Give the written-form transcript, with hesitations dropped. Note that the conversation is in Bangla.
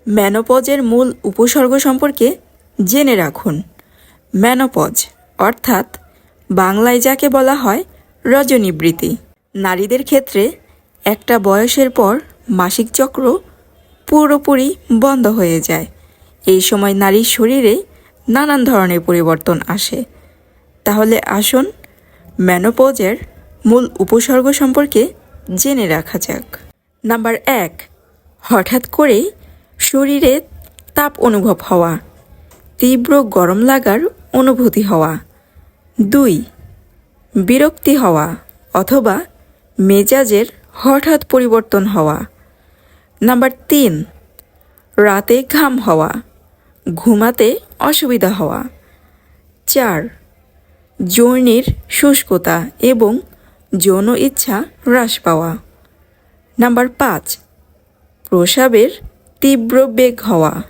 মেনোপজের মূল উপসর্গ সম্পর্কে জেনে রাখুন। মেনোপজ অর্থাৎ বাংলায় যাকে বলা হয় রজনীবৃতি। নারীদের ক্ষেত্রে একটা বয়সের পর মাসিক চক্র পুরোপুরি বন্ধ হয়ে যায়। এই সময় নারীর শরীরে নানান ধরনের পরিবর্তন আসে। তাহলে আসুন মেনোপজের মূল উপসর্গ সম্পর্কে জেনে রাখা যাক। নাম্বার 1, হঠাৎ করেই শরীরে তাপ অনুভব হওয়া, তীব্র গরম লাগার অনুভূতি হওয়া। 2, বিরক্তি হওয়া অথবা মেজাজের হঠাৎ পরিবর্তন হওয়া। নাম্বার 3, রাতে ঘাম হওয়া, ঘুমাতে অসুবিধা হওয়া। 4, যৌনের শুষ্কতা এবং যৌন ইচ্ছা হ্রাস পাওয়া। নাম্বার 5, প্রস্রাবের তীব্র বেগ হওয়া।